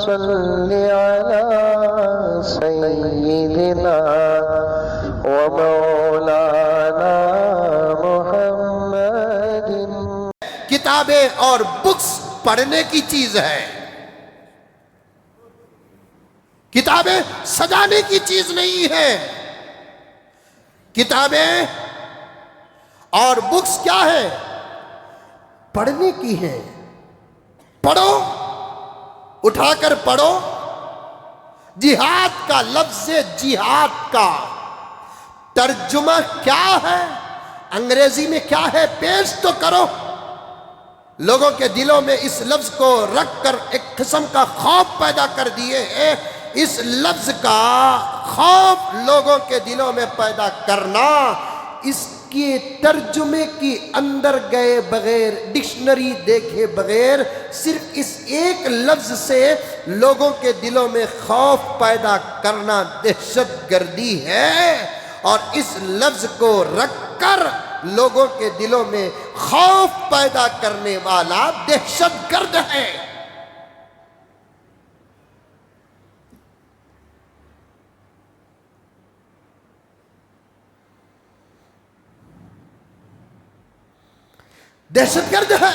صل علی سیدنا و مولانا محمد۔ کتابیں اور بکس پڑھنے کی چیز ہے، کتابیں سجانے کی چیز نہیں ہے۔ کتابیں اور بکس کیا ہے؟ پڑھنے کی ہے۔ پڑھو، اٹھا کر پڑھو۔ جہاد کا لفظ جہاد کا ترجمہ کیا ہے، انگریزی میں کیا ہے، پیش تو کرو۔ لوگوں کے دلوں میں اس لفظ کو رکھ کر ایک قسم کا خوف پیدا کر دیے ہیں۔ اس لفظ کا خوف لوگوں کے دلوں میں پیدا کرنا، اس کے ترجمے کی اندر گئے بغیر، ڈکشنری دیکھے بغیر، صرف اس ایک لفظ سے لوگوں کے دلوں میں خوف پیدا کرنا دہشت گردی ہے، اور اس لفظ کو رکھ کر لوگوں کے دلوں میں خوف پیدا کرنے والا دہشت گرد ہے۔ دہشت گرد ہے۔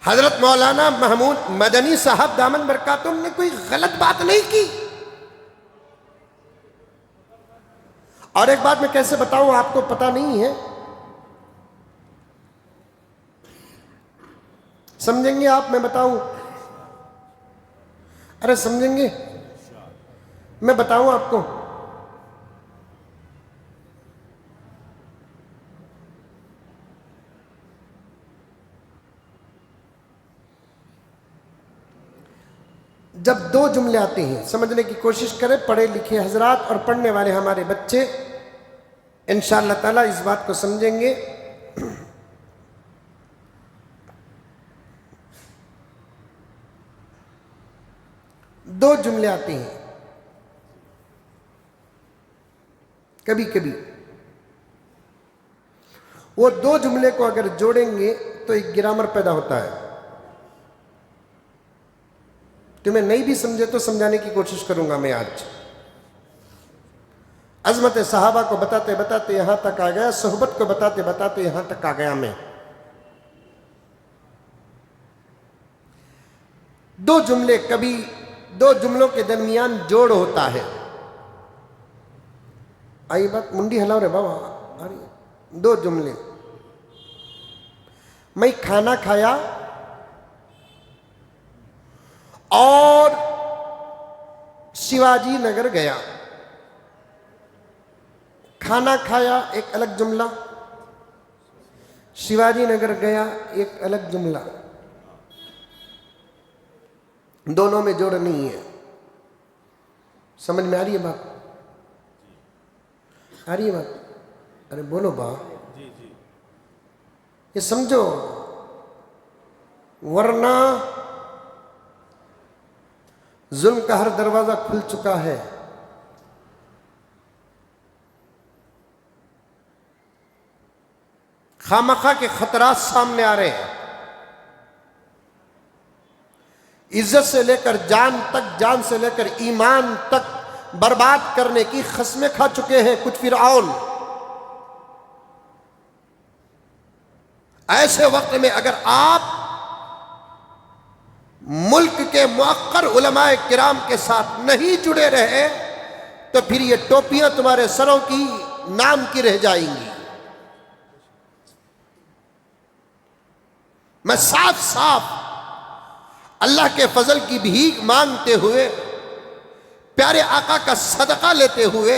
حضرت مولانا محمود مدنی صاحب دامن برکاتہم نے کوئی غلط بات نہیں کی۔ اور ایک بات میں کیسے بتاؤں، آپ کو پتہ نہیں ہے، سمجھیں گے آپ؟ میں بتاؤں؟ ارے سمجھیں گے؟ میں بتاؤں آپ کو؟ جب دو جملے آتے ہیں، سمجھنے کی کوشش کریں، پڑھے لکھے حضرات اور پڑھنے والے ہمارے بچے انشاءاللہ تعالیٰ اس بات کو سمجھیں گے۔ دو جملے آتے ہیں کبھی کبھی، وہ دو جملے کو اگر جوڑیں گے تو ایک گرامر پیدا ہوتا ہے۔ تمہیں نہیں بھی سمجھے تو سمجھانے کی کوشش کروں گا میں آج۔ عظمت صحابہ کو بتاتے بتاتے یہاں تک آ گیا، صحبت کو بتاتے بتاتے یہاں تک آ گیا میں۔ دو جملے، کبھی دو جملوں کے درمیان جوڑ ہوتا ہے۔ آئی بات؟ منڈی ہلاؤ رے بابا، آ رہی ہے۔ دو جملے، میں کھانا کھایا اور شیواجی نگر گیا۔ کھانا کھایا ایک الگ جملہ، شیواجی نگر گیا ایک الگ جملہ، دونوں میں جوڑ نہیں ہے۔ سمجھ میں آ رہی ہے بات؟ آ رہی ہے بات؟ ارے بولو با، یہ سمجھو، ورنہ ظلم کا ہر دروازہ کھل چکا ہے۔ خامخواہ کے خطرات سامنے آ رہے ہیں۔ عزت سے لے کر جان تک، جان سے لے کر ایمان تک برباد کرنے کی قسمیں کھا چکے ہیں کچھ فرعون۔ ایسے وقت میں اگر آپ ملک کے مؤخر علماء کرام کے ساتھ نہیں جڑے رہے تو پھر یہ ٹوپیاں تمہارے سروں کی نام کی رہ جائیں گی۔ میں صاف صاف اللہ کے فضل کی بھیک مانگتے ہوئے، پیارے آقا کا صدقہ لیتے ہوئے،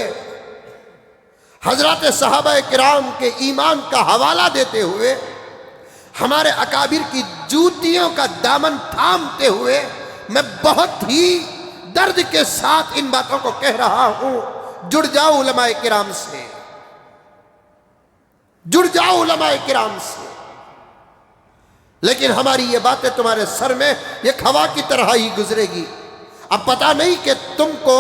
حضرات صحابہ کرام کے ایمان کا حوالہ دیتے ہوئے، ہمارے اکابر کی جوتیوں کا دامن تھامتے ہوئے، میں بہت ہی درد کے ساتھ ان باتوں کو کہہ رہا ہوں، جڑ جاؤ علماء کرام سے، جڑ جاؤ علماء کرام سے۔ لیکن ہماری یہ باتیں تمہارے سر میں ایک ہوا کی طرح ہی گزرے گی۔ اب پتہ نہیں کہ تم کو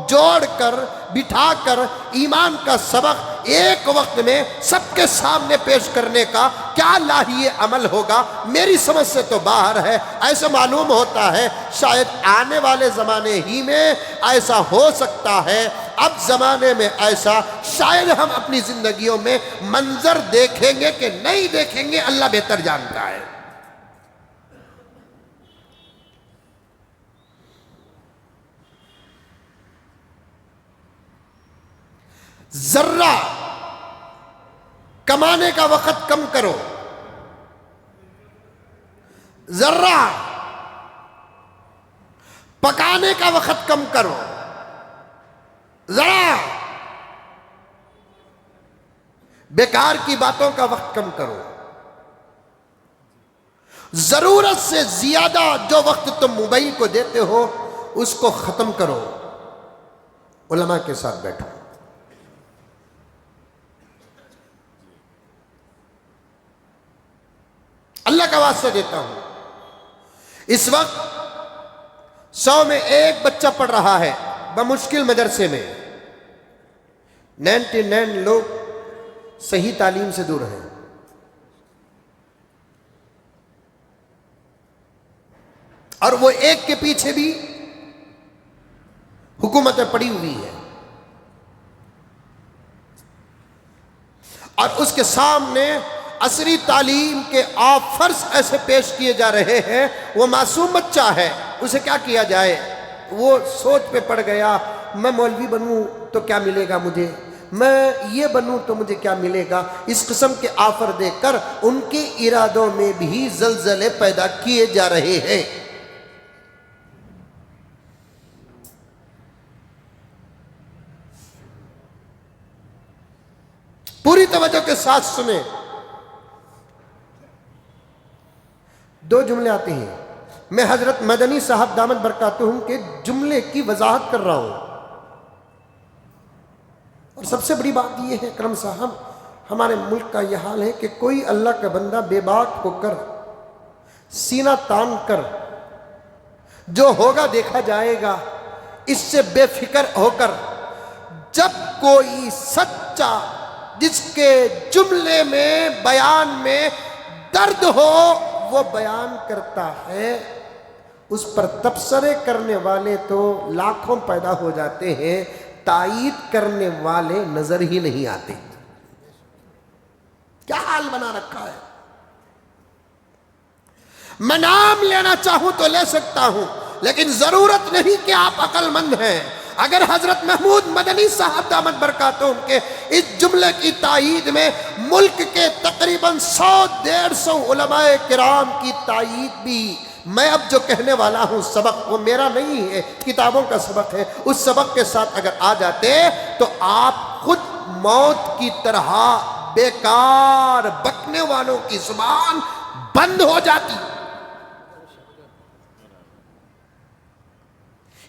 جوڑ کر، بٹھا کر ایمان کا سبق ایک وقت میں سب کے سامنے پیش کرنے کا کیا لاہی عمل ہوگا، میری سمجھ سے تو باہر ہے۔ ایسا معلوم ہوتا ہے شاید آنے والے زمانے ہی میں ایسا ہو سکتا ہے، اب زمانے میں ایسا شاید ہم اپنی زندگیوں میں منظر دیکھیں گے کہ نہیں دیکھیں گے، اللہ بہتر جانتا ہے۔ ذرہ کمانے کا وقت کم کرو، ذرہ پکانے کا وقت کم کرو، ذرا بیکار کی باتوں کا وقت کم کرو، ضرورت سے زیادہ جو وقت تم موبائل کو دیتے ہو اس کو ختم کرو، علماء کے ساتھ بیٹھو۔ اللہ کا واسطہ دیتا ہوں، اس وقت 100 میں 1 بچہ پڑھ رہا ہے بمشکل مدرسے میں، 99 لوگ صحیح تعلیم سے دور ہیں۔ اور وہ ایک کے پیچھے بھی حکومتیں پڑی ہوئی ہیں، اور اس کے سامنے عصری تعلیم کے آفرز ایسے پیش کیے جا رہے ہیں۔ وہ معصوم بچہ ہے، اسے کیا کیا جائے؟ وہ سوچ پہ پڑ گیا، میں مولوی بنوں تو کیا ملے گا مجھے، میں یہ بنوں تو مجھے کیا ملے گا۔ اس قسم کے آفر دے کر ان کے ارادوں میں بھی زلزلے پیدا کیے جا رہے ہیں۔ پوری توجہ کے ساتھ سنیں، 2 جملے آتے ہیں، میں حضرت مدنی صاحب دامت برکاتہم کے جملے کی وضاحت کر رہا ہوں۔ اور سب سے بڑی بات یہ ہے اکرم صاحب، ہمارے ملک کا یہ حال ہے کہ کوئی اللہ کا بندہ بے باک ہو کر، سینہ تان کر، جو ہوگا دیکھا جائے گا، اس سے بے فکر ہو کر، جب کوئی سچا جس کے جملے میں بیان میں درد ہو وہ بیان کرتا ہے، اس پر تبصرے کرنے والے تو لاکھوں پیدا ہو جاتے ہیں، تائید کرنے والے نظر ہی نہیں آتے۔ کیا حال بنا رکھا ہے؟ میں نام لینا چاہوں تو لے سکتا ہوں، لیکن ضرورت نہیں کہ آپ عقل مند ہیں۔ اگر حضرت محمود مدنی صاحب دامت برکاتہم کے اس جملے کی تائید میں ملک کے تقریباً 100-150 علماء کرام کی تائید بھی، میں اب جو کہنے والا ہوں سبق وہ میرا نہیں ہے، کتابوں کا سبق ہے، اس سبق کے ساتھ اگر آ جاتے تو آپ خود موت کی طرح بیکار بکنے والوں کی زبان بند ہو جاتی۔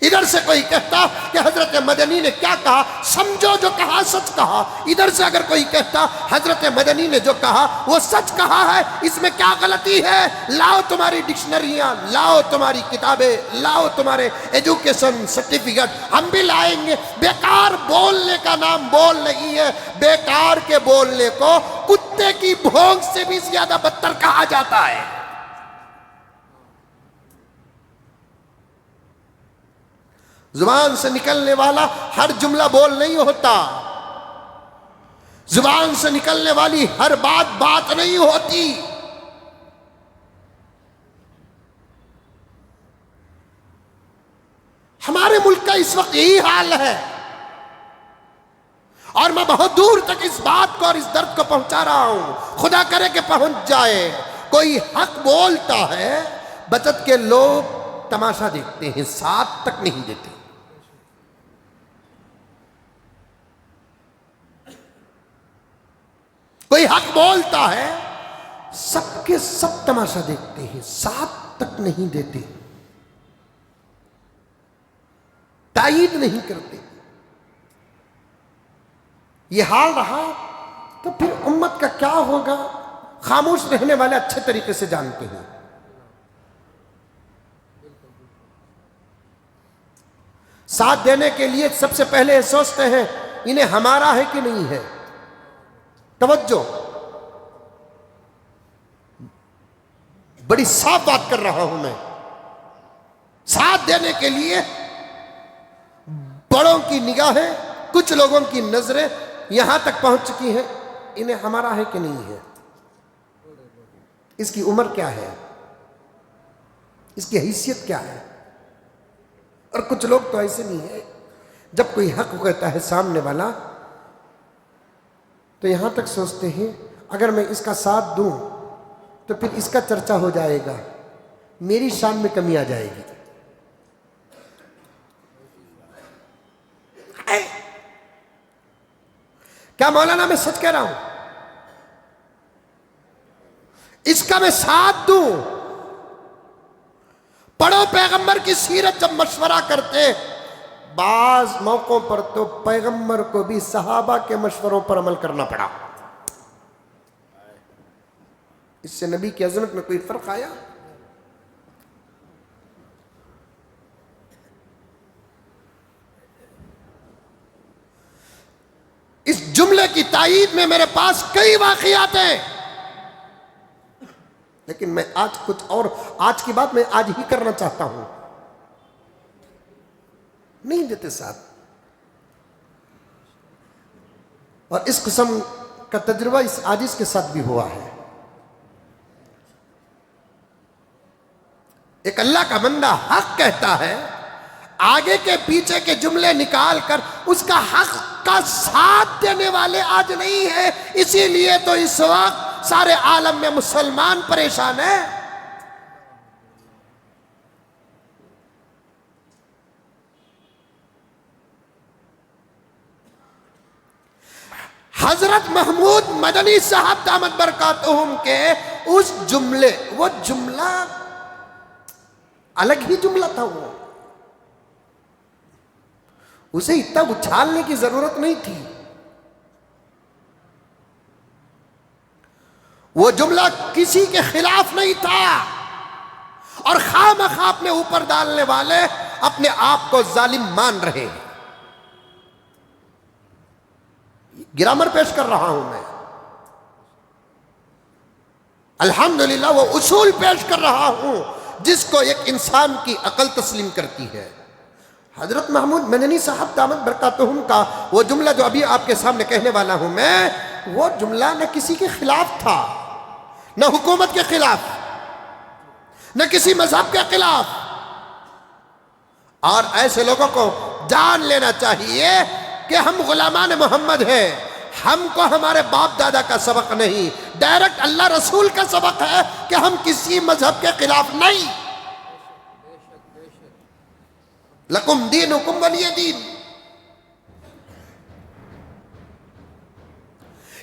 ادھر سے کوئی کہتا کہ حضرت مدنی نے کیا کہا، سمجھو جو کہا سچ کہا۔ ادھر سے اگر کوئی کہتا حضرت مدنی نے جو کہا وہ سچ کہا ہے، اس میں کیا غلطی ہے؟ لاؤ تمہاری ڈکشنریاں، لاؤ تمہاری کتابیں، لاؤ تمہارے ایجوکیشن سرٹیفکیٹ، ہم بھی لائیں گے۔ بیکار بولنے کا نام بول نہیں ہے، بیکار کے بولنے کو کتے کی بھونک سے بھی زیادہ بدتر کہا جاتا ہے۔ زبان سے نکلنے والا ہر جملہ بول نہیں ہوتا، زبان سے نکلنے والی ہر بات بات نہیں ہوتی۔ ہمارے ملک کا اس وقت یہی حال ہے، اور میں بہت دور تک اس بات کو اور اس درد کو پہنچا رہا ہوں، خدا کرے کہ پہنچ جائے۔ کوئی حق بولتا ہے، بچت کے لوگ تماشا دیکھتے ہیں، ساتھ تک نہیں دیتے۔ کوئی حق بولتا ہے، سب کے سب تماشا دیکھتے ہیں، ساتھ تک نہیں دیتے، تائید نہیں کرتے۔ یہ حال رہا تو پھر امت کا کیا ہوگا؟ خاموش رہنے والے اچھے طریقے سے جانتے ہیں۔ ساتھ دینے کے لیے سب سے پہلے سوچتے ہیں انہیں ہمارا ہے کہ نہیں ہے، توجہ، بڑی صاف بات کر رہا ہوں میں. ساتھ دینے کے لیے بڑوں کی نگاہیں، کچھ لوگوں کی نظریں یہاں تک پہنچ چکی ہیں، انہیں ہمارا ہے کہ نہیں ہے، اس کی عمر کیا ہے، اس کی حیثیت کیا ہے. اور کچھ لوگ تو ایسے نہیں ہے، جب کوئی حق کہتا ہے سامنے والا تو یہاں تک سوچتے ہیں اگر میں اس کا ساتھ دوں تو پھر اس کا چرچا ہو جائے گا، میری شان میں کمی آ جائے گی. کیا مولانا میں سچ کہہ رہا ہوں؟ اس کا میں ساتھ دوں. پڑھو پیغمبر کی سیرت، جب مشورہ کرتے بعض موقعوں پر تو پیغمبر کو بھی صحابہ کے مشوروں پر عمل کرنا پڑا. اس سے نبی کی عظمت میں کوئی فرق آیا؟ اس جملے کی تائید میں میرے پاس کئی واقعات ہیں، لیکن میں آج کی بات میں آج ہی کرنا چاہتا ہوں. نہیں دیتے ساتھ. اور اس قسم کا تجربہ اس عاجز کے ساتھ بھی ہوا ہے. ایک اللہ کا بندہ حق کہتا ہے، آگے کے پیچھے کے جملے نکال کر اس کا حق کا ساتھ دینے والے آج نہیں ہیں. اسی لیے تو اس وقت سارے عالم میں مسلمان پریشان ہیں. حضرت محمود مدنی صاحب دامت برکاتہم کے اس جملے، وہ جملہ الگ ہی جملہ تھا، اسے اتنا اچھالنے کی ضرورت نہیں تھی. وہ جملہ کسی کے خلاف نہیں تھا، اور خواہ مخواہ اپنے اوپر ڈالنے والے اپنے آپ کو ظالم مان رہے ہیں. گرامر پیش کر رہا ہوں میں، الحمدللہ وہ اصول پیش کر رہا ہوں جس کو ایک انسان کی عقل تسلیم کرتی ہے. حضرت محمود مدنی صاحب دامت برکاتہم کا وہ جملہ جو ابھی آپ کے سامنے کہنے والا ہوں میں، وہ جملہ نہ کسی کے خلاف تھا، نہ حکومت کے خلاف، نہ کسی مذہب کے خلاف. اور ایسے لوگوں کو جان لینا چاہیے کہ ہم غلامان محمد ہیں، ہم کو ہمارے باپ دادا کا سبق نہیں، ڈائریکٹ اللہ رسول کا سبق ہے کہ ہم کسی مذہب کے خلاف نہیں. لکم دینکم ولی دین.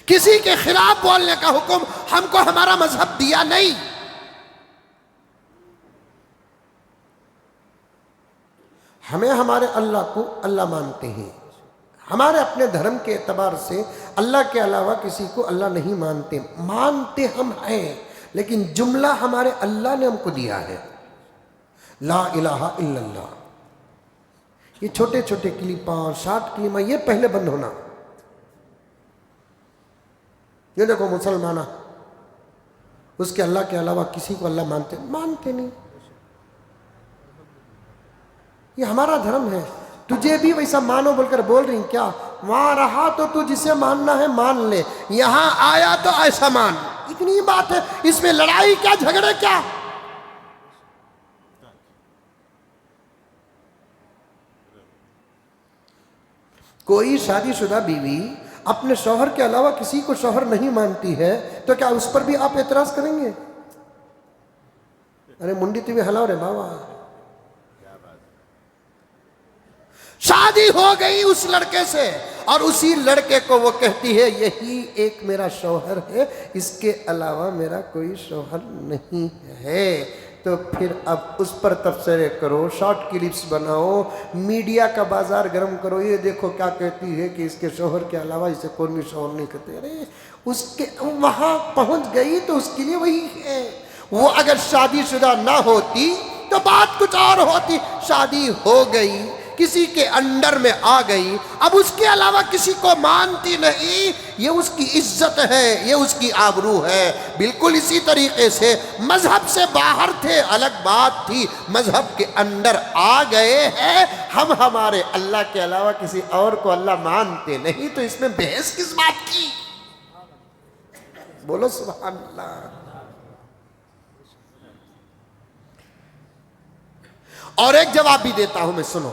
کسی کے خلاف بولنے کا حکم ہم کو ہمارا مذہب دیا نہیں. ہمیں ہمارے اللہ کو اللہ مانتے ہیں، ہمارے اپنے دھرم کے اعتبار سے اللہ کے علاوہ کسی کو اللہ نہیں مانتے ہم ہیں، لیکن جملہ ہمارے اللہ نے ہم کو دیا ہے، لا الہ الا اللہ. یہ چھوٹے چھوٹے کلپاں، شارٹ کلمہ، یہ پہلے بند ہونا. یہ دیکھو مسلمانہ اس کے اللہ کے علاوہ کسی کو اللہ مانتے نہیں. یہ ہمارا دھرم ہے، تجھے بھی ویسا مانو بول کر بول رہی کیا؟ وہاں رہا تو تو جسے ماننا ہے مان لے، یہاں آیا تو ایسا مان. اتنی بات ہے، اس میں لڑائی کیا، جھگڑے کیا؟ کوئی شادی شدہ بیوی اپنے شوہر کے علاوہ کسی کو شوہر نہیں مانتی ہے تو کیا اس پر بھی آپ اعتراض کریں گے؟ ارے منڈی تھی ہلاو رے بابا. شادی ہو گئی اس لڑکے سے، اور اسی لڑکے کو وہ کہتی ہے یہی ایک میرا شوہر ہے، اس کے علاوہ میرا کوئی شوہر نہیں ہے. تو پھر اب اس پر تبصرے کرو، شارٹ کلپس بناؤ، میڈیا کا بازار گرم کرو، یہ دیکھو کیا کہتی ہے کہ اس کے شوہر کے علاوہ اسے کوئی بھی شوہر نہیں کرتے. ارے اس کے وہاں پہنچ گئی تو اس کے لیے وہی ہے. وہ اگر شادی شدہ نہ ہوتی تو بات کچھ اور ہوتی. شادی ہو گئی، کسی کے انڈر میں آ گئی، اب اس کے علاوہ کسی کو مانتی نہیں، یہ اس کی عزت ہے، یہ اس کی آبرو ہے۔ بالکل اسی طریقے سے مذہب سے باہر تھے، الگ بات تھی، مذہب کے اندر آ گئے ہیں، ہم ہمارے اللہ کے علاوہ کسی اور کو اللہ مانتے نہیں، تو اس میں بحث کس بات کی؟ بولو سبحان اللہ۔ اور ایک جواب بھی دیتا ہوں میں، سنو،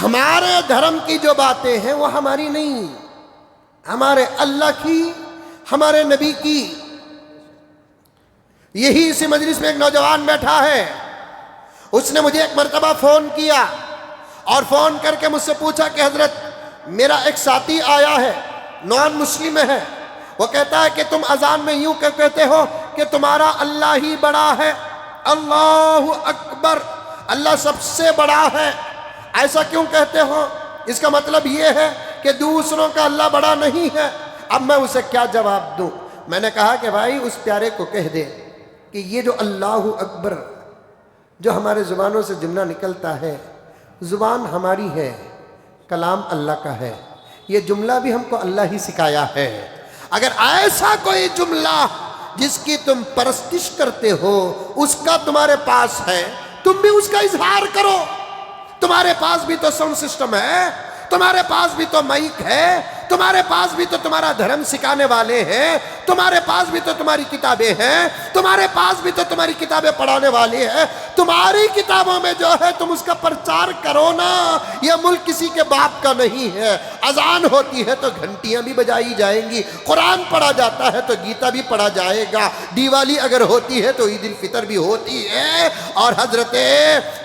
ہمارے دھرم کی جو باتیں ہیں وہ ہماری نہیں، ہمارے اللہ کی، ہمارے نبی کی۔ یہی اسی مجلس میں ایک نوجوان بیٹھا ہے، اس نے مجھے ایک مرتبہ فون کیا اور فون کر کے مجھ سے پوچھا کہ حضرت میرا ایک ساتھی آیا ہے، نان مسلم ہے، وہ کہتا ہے کہ تم اذان میں یوں کہتے ہو کہ تمہارا اللہ ہی بڑا ہے، اللہ اکبر، اللہ سب سے بڑا ہے، ایسا کیوں کہتے ہو؟ اس کا مطلب یہ ہے کہ دوسروں کا اللہ بڑا نہیں ہے۔ اب میں اسے کیا جواب دوں؟ میں نے کہا کہ بھائی اس پیارے کو کہہ دے کہ یہ جو اللہ اکبر جو ہمارے زبانوں سے جملہ نکلتا ہے، زبان ہماری ہے، کلام اللہ کا ہے، یہ جملہ بھی ہم کو اللہ ہی سکھایا ہے۔ اگر ایسا کوئی جملہ جس کی تم پرستش کرتے ہو اس کا تمہارے پاس ہے، تم بھی اس کا اظہار کرو۔ تمہارے پاس بھی تو ساؤنڈ سسٹم ہے، تمہارے پاس بھی تو مائک ہے، تمہارے پاس بھی تو تمہارا دھرم سکھانے والے ہیں، تمہارے پاس بھی تو تمہاری کتابیں ہیں، تمہارے پاس بھی تو تمہاری کتابیں پڑھانے والے ہیں، تمہاری کتابوں میں جو ہے تم اس کا پرچار کرو نا۔ یہ ملک کسی کے باپ کا نہیں ہے، اذان ہوتی ہے تو گھنٹیاں بھی بجائی جائیں گی، قرآن پڑھا جاتا ہے تو گیتا بھی پڑھا جائے گا، دیوالی اگر ہوتی ہے تو عید الفطر بھی ہوتی ہے۔ اور حضرت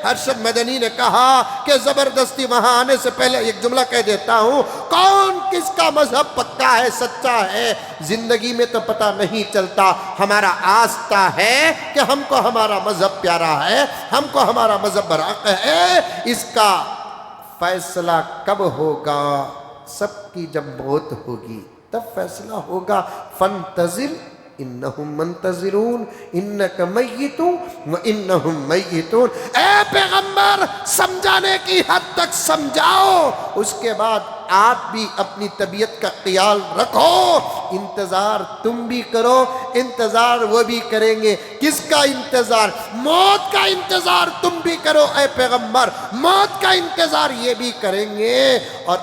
ارشد مدنی نے کہا کہ زبردستی وہاں آنے سے پہلے ایک جملہ کہہ دیتا ہوں، کون کس کا مذہب پکا ہے، سچا ہے، زندگی میں تو پتہ نہیں چلتا، ہمارا آستہ ہے کہ ہم کو ہمارا مذہب پیارا ہے، ہم کو ہمارا مذہب برحق ہے۔ اس کا فیصلہ کب ہوگا؟ سب کی جب موت ہوگی تب فیصلہ ہوگا۔ فانتظر انہم منتظرون انک میت وانہم میتون۔ اے پیغمبر سمجھانے کی حد تک سمجھاؤ، اس کے بعد آپ بھی اپنی طبیعت کا خیال رکھو، انتظار تم بھی کرو، انتظار وہ بھی کریں گے۔ کس کا انتظار؟ موت کا انتظار تم بھی کرو اے پیغمبر، موت کا انتظار یہ بھی کریں گے۔ اور